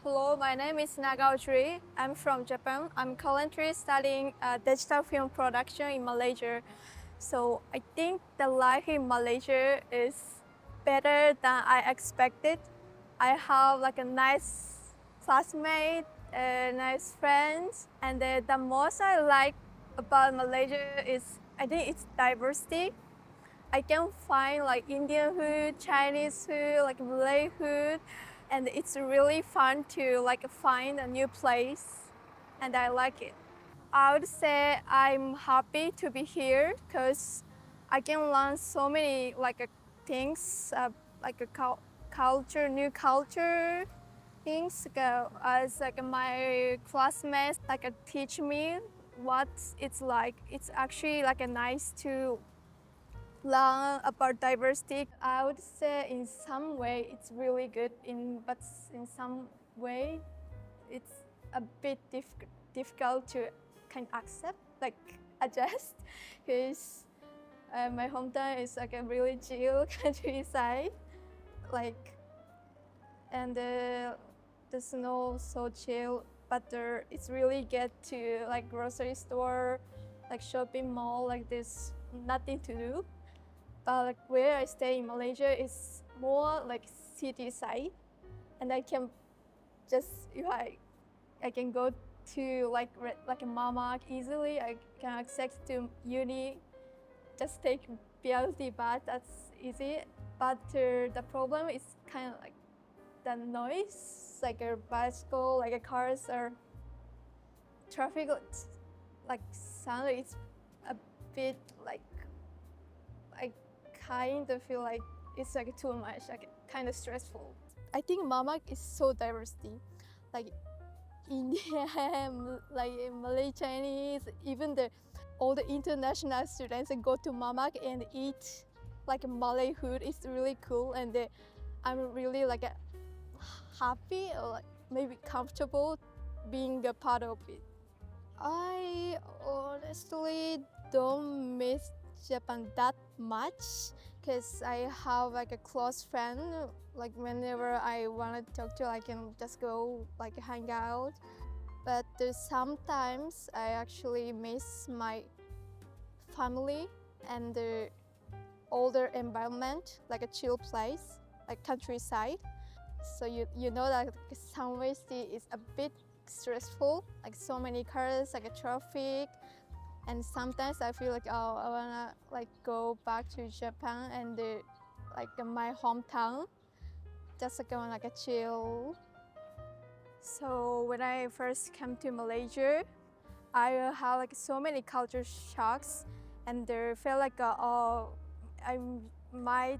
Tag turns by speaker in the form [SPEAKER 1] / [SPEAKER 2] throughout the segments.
[SPEAKER 1] Hello, my name is Nagao Juri. I'm from Japan. I'm currently studying digital film production in Malaysia. So I think the life in Malaysia is better than I expected. I have like a nice classmate, nice friends, and the most I like about Malaysia is I think it's diversity. I can find like Indian food, Chinese food, like Malay food, and it's really fun to like find a new place, and I like it. I would say I'm happy to be here because I can learn so many like things, like a culture, new culture things. As like my classmates like teach me what it's like. It's actually like a nice to learn about diversity. I would say in some way it's really good, but in some way it's a bit difficult to kind of accept, like adjust, because my hometown is like a really chill countryside, like, and the snow so chill, but it's really get to like grocery store, like shopping mall, like there's nothing to do. But like where I stay in Malaysia is more like city side, and I can just if I can go to like a mama easily. I can access to uni, just take BLT bus. That's easy. But the problem is kind of like the noise, like a bicycle, like a cars or traffic, like sound. It's a bit like I kind of feel like it's like too much, like kind of stressful. I think Mama is so diversity, like Indian, like Malay, Chinese, even all the international students that go to Mamak and eat like Malay food is really cool, and I'm really like happy or like maybe comfortable being a part of it. I honestly don't miss Japan that much because I have like a close friend. Like whenever I want to talk to, I can just go like hang out. But there's sometimes I actually miss my family and the older environment, like a chill place, like countryside. So you know that somewhere city is a bit stressful, like so many cars, like a traffic, and sometimes I feel like I wanna like go back to Japan and like my hometown, just like on like a chill. So when I first came to Malaysia, I had like so many culture shocks, and there felt like oh, I might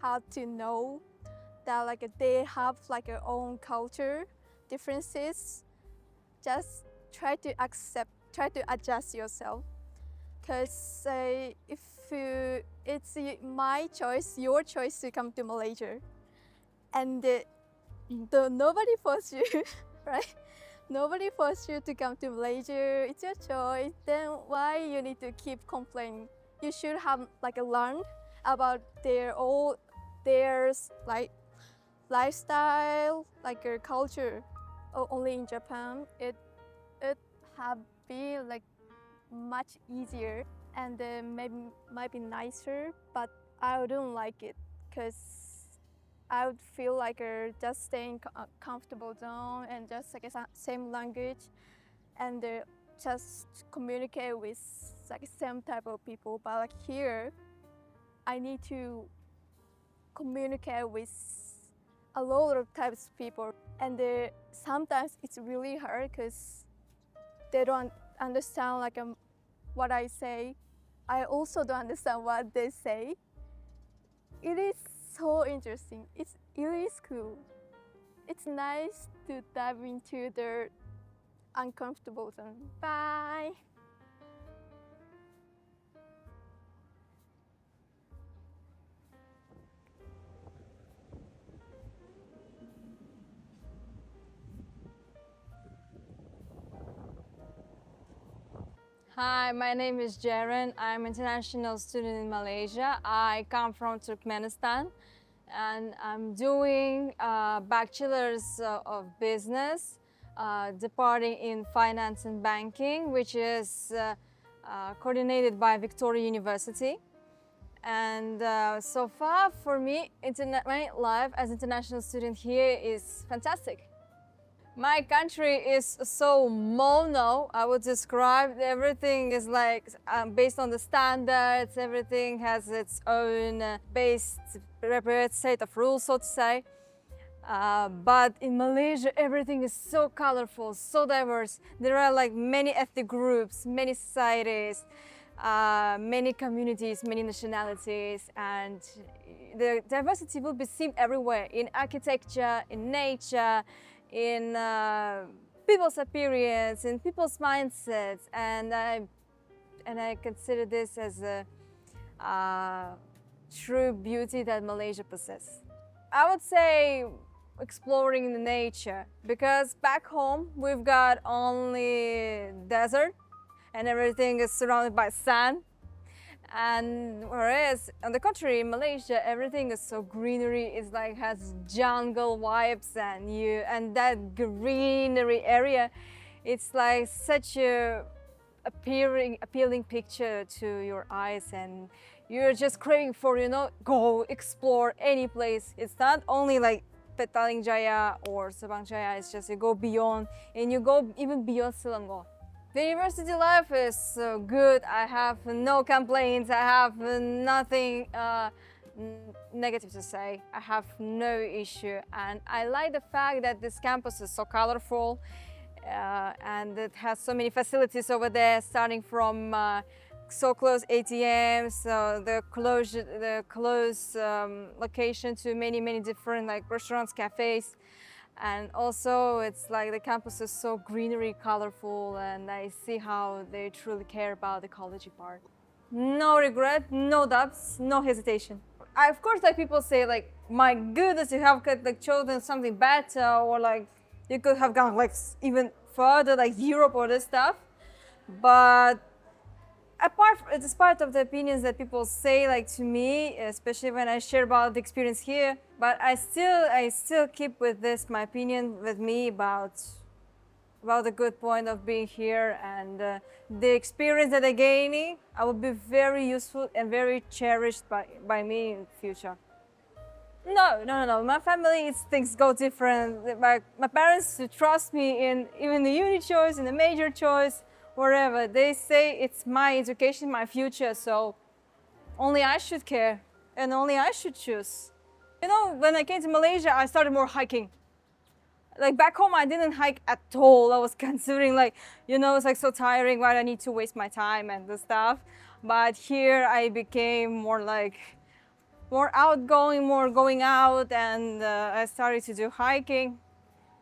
[SPEAKER 1] have to know that like they have like their own culture differences. Just try to adjust yourself. Because if it's my choice, your choice to come to Malaysia, and nobody forced you, right? Nobody forced you to come to Malaysia. It's your choice. Then why you need to keep complaining? You should have like learned about their like lifestyle, like their culture. Only in Japan, it have been like much easier and maybe might be nicer, but I wouldn't like it because I would feel like just staying comfortable zone and just like same language and just communicate with like same type of people. But like here, I need to communicate with a lot of types of people, and sometimes it's really hard because they don't understand like what I say. I also don't understand what they say. It is so interesting. It is cool. It's nice to dive into their uncomfortable zone. Bye.
[SPEAKER 2] Hi, my name is Jeren. I'm an international student in Malaysia. I come from Turkmenistan. and I'm doing Bachelor's of Business, departing in Finance and Banking, which is coordinated by Victoria University. And so far for me, my life as international student here is fantastic. My country is so mono. I would describe everything is like based on the standards. Everything has its own based set of rules, so to say. But in Malaysia, everything is so colorful, so diverse. There are like many ethnic groups, many societies, many communities, many nationalities, and the diversity will be seen everywhere, in architecture, in nature, in people's appearance, in people's mindsets, and I consider this as a true beauty that Malaysia possesses. I would say exploring the nature, because back home we've got only desert and everything is surrounded by sand. And whereas on the contrary, in Malaysia, everything is so greenery. It's like has jungle vibes, and that greenery area, it's like such a appealing picture to your eyes, and you're just craving for, go explore any place. It's not only like Petaling Jaya or Sabang Jaya. It's just you go beyond, and you go even beyond Selangor. The university life is so good. I have no complaints. I have nothing negative to say. I have no issue. And I like the fact that this campus is so colorful and it has so many facilities over there, starting from so close ATMs, so the close location to many different like restaurants, cafes. And also it's like the campus is so greenery, colorful, and I see how they truly care about the ecology part. No regret, no doubts, no hesitation. Of course, like people say, like, my goodness, you have like chosen something better, or like you could have gone even further, like Europe or this stuff. But it's part of the opinions that people say, like, to me, especially when I share about the experience here. But I still keep with this my opinion with me about the good point of being here, and the experience that I gaining, I will be very useful and very cherished by me in the future. No. My family, things go different. My parents trust me in even the uni choice, in the major choice, wherever. They say it's my education, my future, so only I should care and only I should choose. When I came to Malaysia, I started more hiking. Like back home, I didn't hike at all. I was considering it's like so tiring. Why do I need to waste my time and the stuff? But here I became more outgoing, more going out, and I started to do hiking.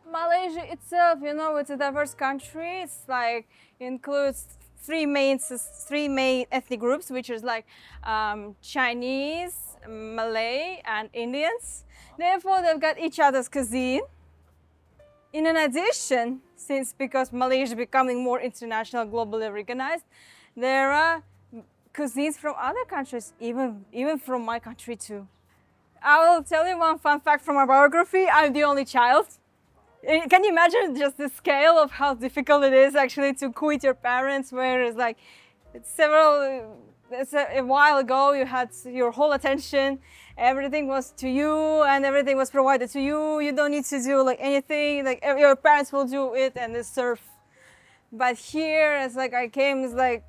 [SPEAKER 2] Malaysia itself, it's a diverse country. It's like includes three main ethnic groups, which is like Chinese, Malay, and Indians. Therefore, they've got each other's cuisine. In addition, because Malaysia is becoming more international, globally recognized, there are cuisines from other countries, even from my country too. I will tell you one fun fact from my biography. I'm the only child. Can you imagine just the scale of how difficult it is actually to quit your parents, where it's like a while ago you had your whole attention, everything was to you and everything was provided to you. You don't need to do like anything, like your parents will do it and they serve. But here, it's like I came, it's like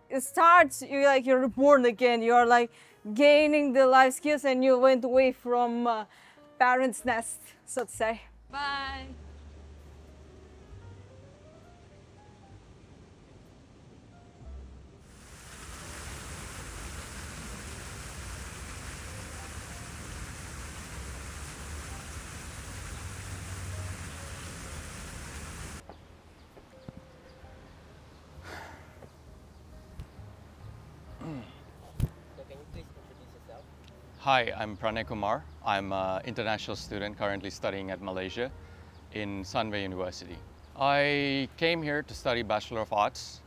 [SPEAKER 2] it starts, you're reborn again. You're like gaining the life skills and you went away from parents' nest, so to say. Bye.
[SPEAKER 3] Hi, I'm Pranay Kumar. I'm an international student currently studying at Malaysia in Sunway University. I came here to study Bachelor of Arts,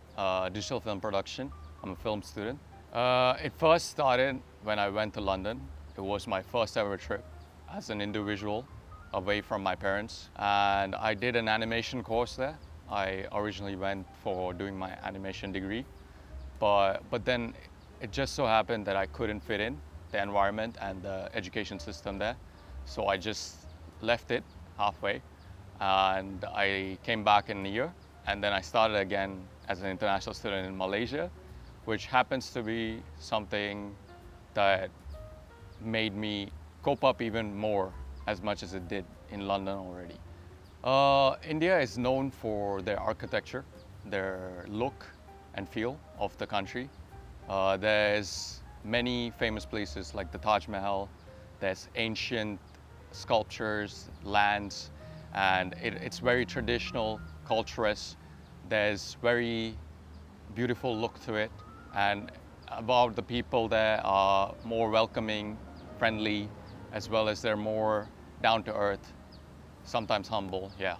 [SPEAKER 3] digital film production. I'm a film student. It first started when I went to London. It was my first ever trip. as an individual away from my parents. And I did an animation course there. I originally went for doing my animation degree, but then it just so happened that I couldn't fit in the environment and the education system there. So I just left it halfway and I came back in a year, and then I started again as an international student in Malaysia, which happens to be something that made me cope up even more as much as it did in London already. India is known for their architecture, their look and feel of the country. There's many famous places like the Taj Mahal, there's ancient sculptures, lands, and it's very traditional, culturist. There's very beautiful look to it, and about the people there are more welcoming, friendly, as well as they're more down to earth, sometimes humble, yeah.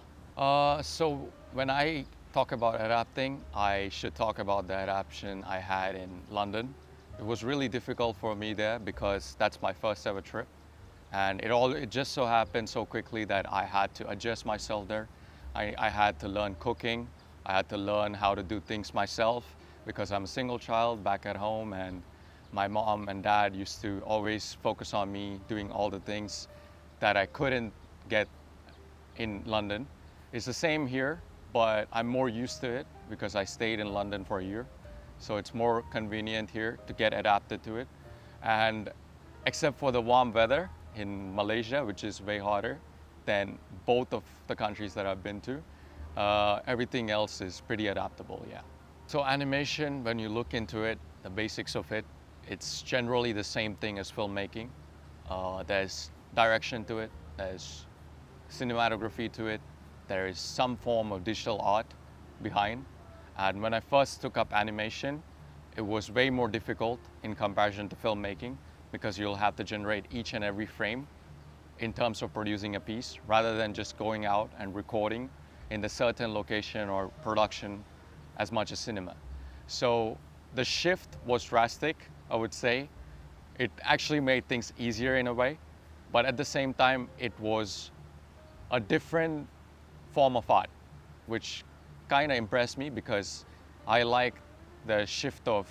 [SPEAKER 3] So when I talk about adapting, I should talk about the adaptation I had in London. It was really difficult for me there because that's my first ever trip. And it just so happened so quickly that I had to adjust myself there. I had to learn cooking. I had to learn how to do things myself because I'm a single child back at home, and my mom and dad used to always focus on me doing all the things that I couldn't get in London. It's the same here, but I'm more used to it because I stayed in London for a year. So it's more convenient here to get adapted to it. And except for the warm weather in Malaysia, which is way hotter than both of the countries that I've been to, everything else is pretty adaptable, yeah. So animation, when you look into it, the basics of it, it's generally the same thing as filmmaking. There's direction to it, there's cinematography to it, there is some form of digital art behind. And when I first took up animation, it was way more difficult in comparison to filmmaking because you'll have to generate each and every frame in terms of producing a piece rather than just going out and recording in the certain location or production as much as cinema. So the shift was drastic, I would say. It actually made things easier in a way, but at the same time, it was a different form of art, which kind of impressed me because I like the shift of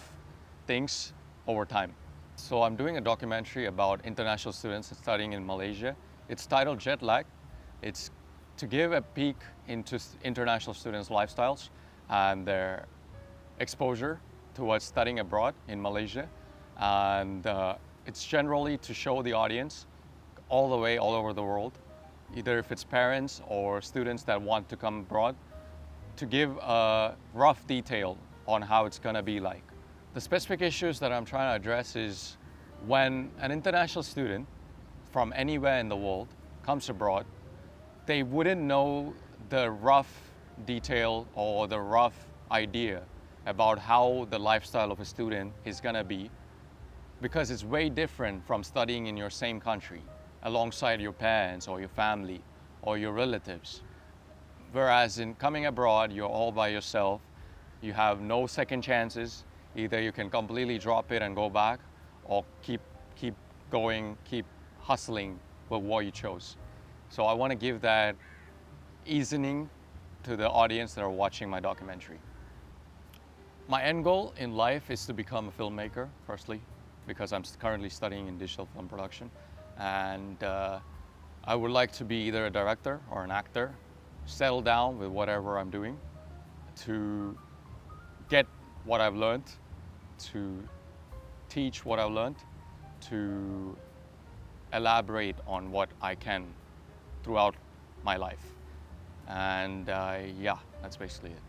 [SPEAKER 3] things over time. So I'm doing a documentary about international students studying in Malaysia. It's titled Jet Lag. It's to give a peek into international students' lifestyles and their exposure towards studying abroad in Malaysia. And it's generally to show the audience all the way all over the world, either if it's parents or students that want to come abroad, to give a rough detail on how it's gonna be like. The specific issues that I'm trying to address is when an international student from anywhere in the world comes abroad, they wouldn't know the rough detail or the rough idea about how the lifestyle of a student is gonna be, because it's way different from studying in your same country alongside your parents or your family or your relatives. Whereas in coming abroad, you're all by yourself. You have no second chances. Either you can completely drop it and go back, or keep going, keep hustling with what you chose. So I want to give that easing to the audience that are watching my documentary. My end goal in life is to become a filmmaker, firstly, because I'm currently studying in digital film production. And I would like to be either a director or an actor, settle down with whatever I'm doing, to get what I've learned, to teach what I've learned, to elaborate on what I can throughout my life. And yeah, that's basically it.